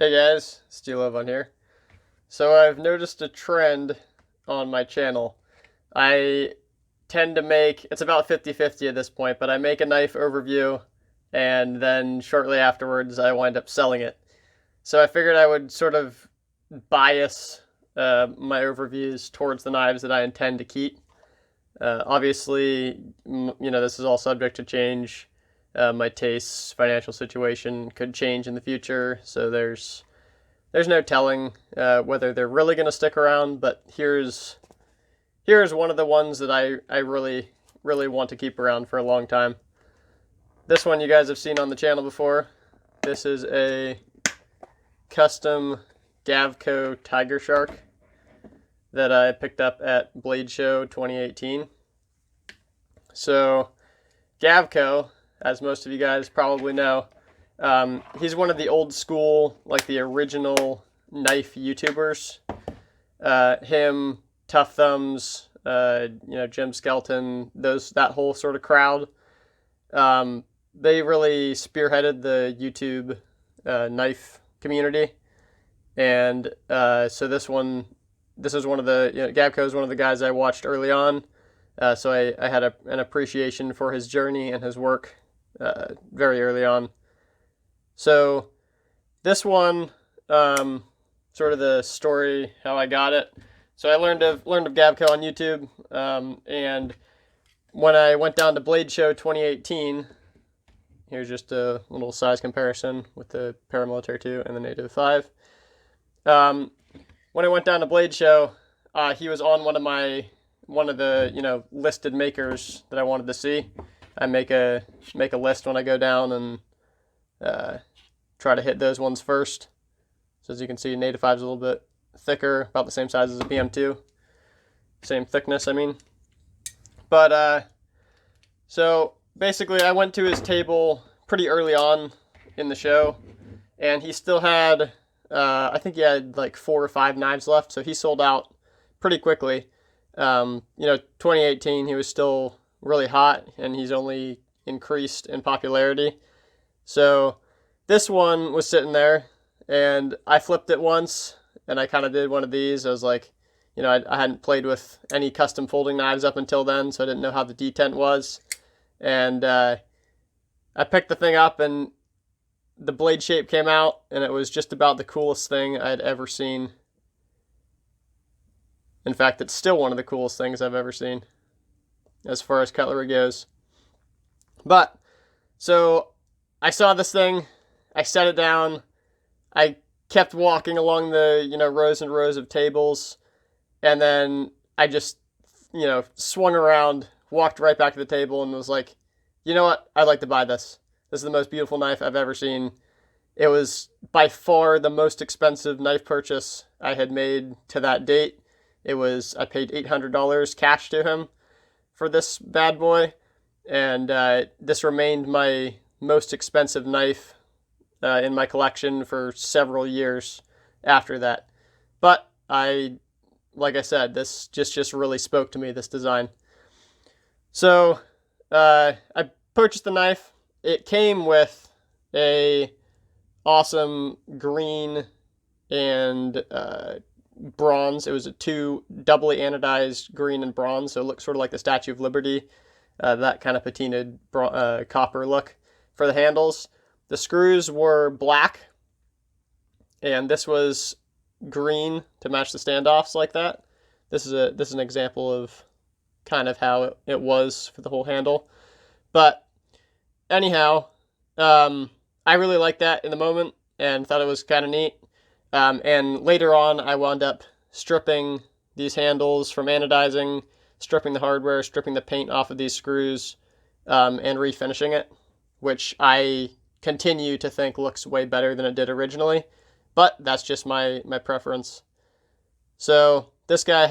Hey guys, Ovan here. So I've noticed a trend on my channel. I tend to make, it's about 50-50 at this point, but I make a knife overview and then shortly afterwards I wind up selling it. So I figured I would sort of bias my overviews towards the knives that I intend to keep. Obviously, this is all subject to change. My tastes, financial situation could change in the future, so there's no telling whether they're really going to stick around, but here's one of the ones that I really want to keep around for a long time. This one you guys have seen on the channel before. This is a custom Gavko Tiger Shark that I picked up at Blade Show 2018. So Gavko, as most of you guys probably know, he's one of the old school, like the original knife YouTubers. Him, Tough Thumbs, Jim Skelton, that whole sort of crowd. They really spearheaded the YouTube knife community, and so this is one of the Gavko is one of the guys I watched early on. So I had an appreciation for his journey and his work very early on. So this one, sort of the story how I got it. So I learned of Gavko on YouTube, and when I went down to Blade Show 2018, here's just a little size comparison with the Paramilitary 2 and the Native 5. When I went down to Blade Show, he was on one of the listed makers that I wanted to see. I make a list when I go down and try to hit those ones first. So as you can see, Native 5 is a little bit thicker, about the same size as a PM2. Same thickness, I mean. But, so basically I went to his table pretty early on in the show, and he still had, I think he had like 4 or 5 knives left, so he sold out pretty quickly. 2018, he was still really hot, and he's only increased in popularity. So this one was sitting there, and I flipped it once, and I kind of did one of these. I was like, I hadn't played with any custom folding knives up until then, so I didn't know how the detent was. And I picked the thing up, and the blade shape came out, and it was just about the coolest thing I'd ever seen. In fact, it's still one of the coolest things I've ever seen as far as cutlery goes. But, so I saw this thing, I set it down, I kept walking along the, rows and rows of tables, and then I just, swung around, walked right back to the table, and was like, you know what, I'd like to buy this. This is the most beautiful knife I've ever seen. It was by far the most expensive knife purchase I had made to that date. I paid $800 cash to him for this bad boy, and this remained my most expensive knife in my collection for several years after that. But like I said, this just really spoke to me, this design. So I purchased the knife. It came with a awesome green and bronze. It was a 2 doubly anodized green and bronze, so it looked sort of like the Statue of Liberty, that kind of patinaed copper look for the handles. The screws were black, and this was green to match the standoffs like that. This is an example of kind of how it was for the whole handle. But anyhow, I really liked that in the moment and thought it was kind of neat. And later on, I wound up stripping these handles from anodizing, stripping the hardware, stripping the paint off of these screws, and refinishing it, which I continue to think looks way better than it did originally, but that's just my preference. So this guy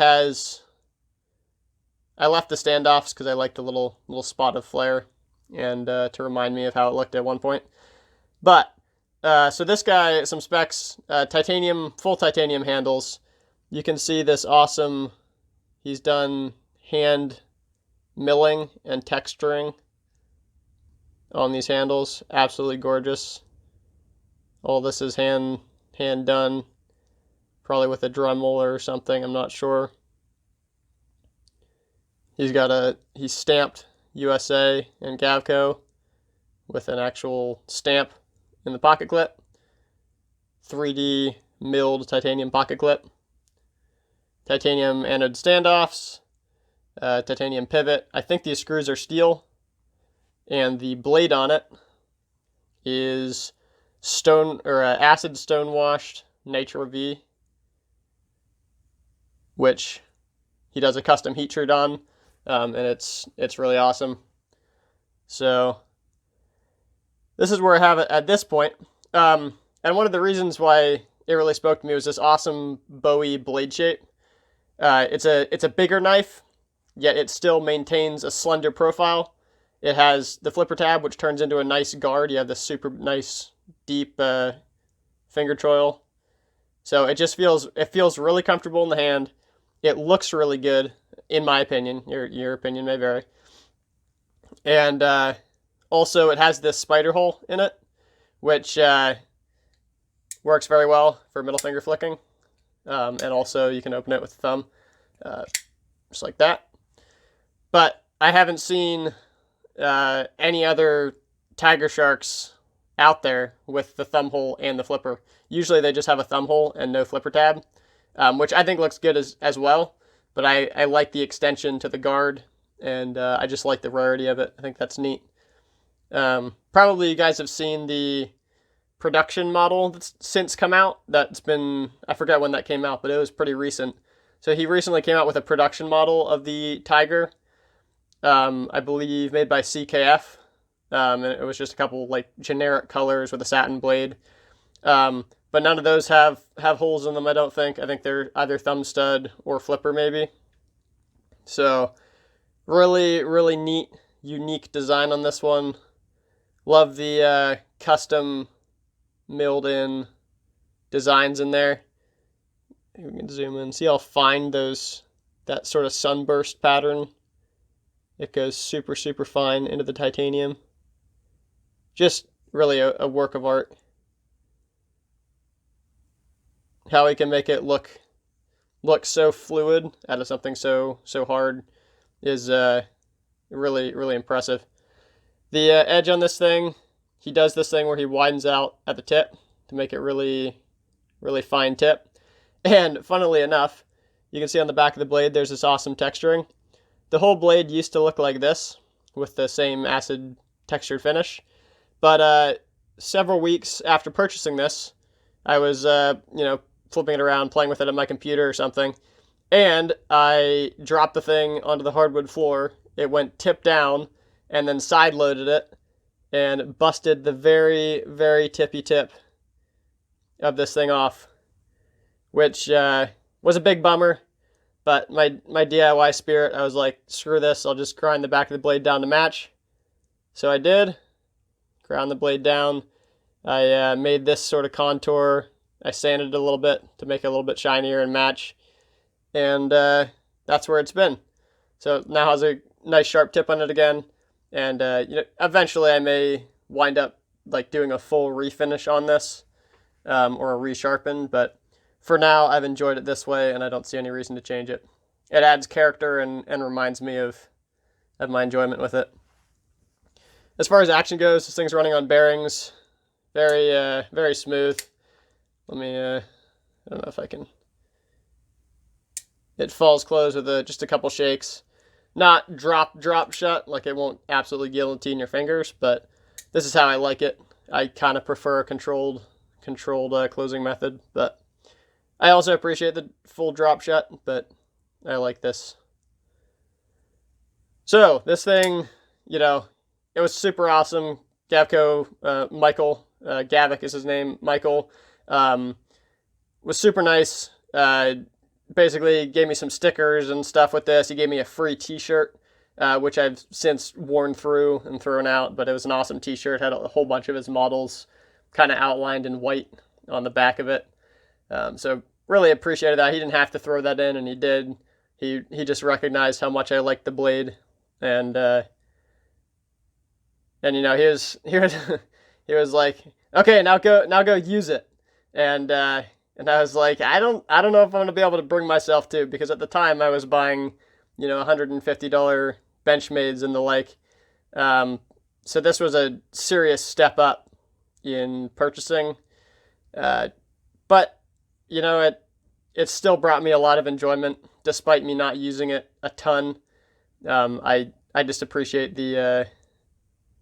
I left the standoffs because I liked the little spot of flare, and to remind me of how it looked at one point. But so this guy, some specs, full titanium handles. You can see this awesome, he's done hand milling and texturing on these handles. Absolutely gorgeous. All this is hand hand done, probably with a Dremel or something, I'm not sure. He's stamped USA and Gavko with an actual stamp in the pocket clip. 3D milled titanium pocket clip. Titanium anode standoffs. Titanium pivot. I think these screws are steel. And the blade on it is acid stone washed Nitro V, which he does a custom heat treat on, and it's really awesome. So this is where I have it at this point. And one of the reasons why it really spoke to me was this awesome Bowie blade shape. It's a bigger knife, yet it still maintains a slender profile. It has the flipper tab, which turns into a nice guard. You have this super nice deep finger choil. So it feels really comfortable in the hand. It looks really good, in my opinion. Your opinion may vary. And also it has this spider hole in it, which works very well for middle finger flicking. And also you can open it with the thumb, just like that. But I haven't seen any other tiger sharks out there with the thumb hole and the flipper. Usually they just have a thumb hole and no flipper tab, which I think looks good as well. But I like the extension to the guard, and I just like the rarity of it. I think that's neat. Probably you guys have seen the production model that's since come out. I forget when that came out, but it was pretty recent. So he recently came out with a production model of the Tiger, I believe made by CKF. And it was just a couple like generic colors with a satin blade. But none of those have holes in them, I don't think. I think they're either thumb stud or flipper maybe. So really, really neat, unique design on this one. Love the custom milled in designs in there. We can zoom in, see how fine that sort of sunburst pattern. It goes super, super fine into the titanium. Just really a work of art. How he can make it look so fluid out of something so hard is really, really impressive. The edge on this thing, he does this thing where he widens out at the tip to make it really, really fine tip. And funnily enough, you can see on the back of the blade there's this awesome texturing. The whole blade used to look like this with the same acid textured finish. But several weeks after purchasing this, I was flipping it around, playing with it on my computer or something, and I dropped the thing onto the hardwood floor. It went tip down, and then side loaded it, and busted the very, very tippy tip of this thing off, which was a big bummer. But my DIY spirit, I was like, screw this, I'll just grind the back of the blade down to match. So I did, ground the blade down. I made this sort of contour. I sanded it a little bit to make it a little bit shinier and match. And that's where it's been. So it now has a nice sharp tip on it again. And eventually I may wind up like doing a full refinish on this or a resharpen. But for now, I've enjoyed it this way, and I don't see any reason to change it. It adds character and reminds me of my enjoyment with it. As far as action goes, this thing's running on bearings. Very, very smooth. Let me, I don't know if I can. It falls closed with just a couple shakes. Not drop shut, like it won't absolutely guillotine your fingers, but this is how I like it. I kind of prefer a controlled closing method, but I also appreciate the full drop shut, but I like this. So this thing, it was super awesome. Gavko, Michael, Gavik is his name, Michael, was super nice. Basically gave me some stickers and stuff with this. He gave me a free t-shirt, which I've since worn through and thrown out, but it was an awesome t-shirt. Had a whole bunch of his models kind of outlined in white on the back of it. So really appreciated that. He didn't have to throw that in, and he did. He just recognized how much I liked the blade, and he was he was like, okay, now go use it. and I was like, I don't know if I'm gonna be able to bring myself to, because at the time I was buying, $150 Benchmades and the like. So this was a serious step up in purchasing, but it still brought me a lot of enjoyment despite me not using it a ton. I just appreciate the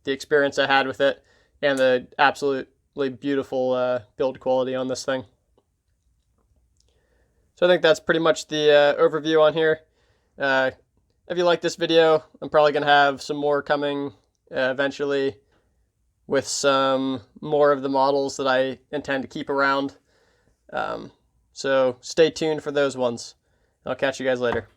experience I had with it and the absolutely beautiful build quality on this thing. So I think that's pretty much the overview on here. If you like this video, I'm probably going to have some more coming eventually with some more of the models that I intend to keep around. So stay tuned for those ones. I'll catch you guys later.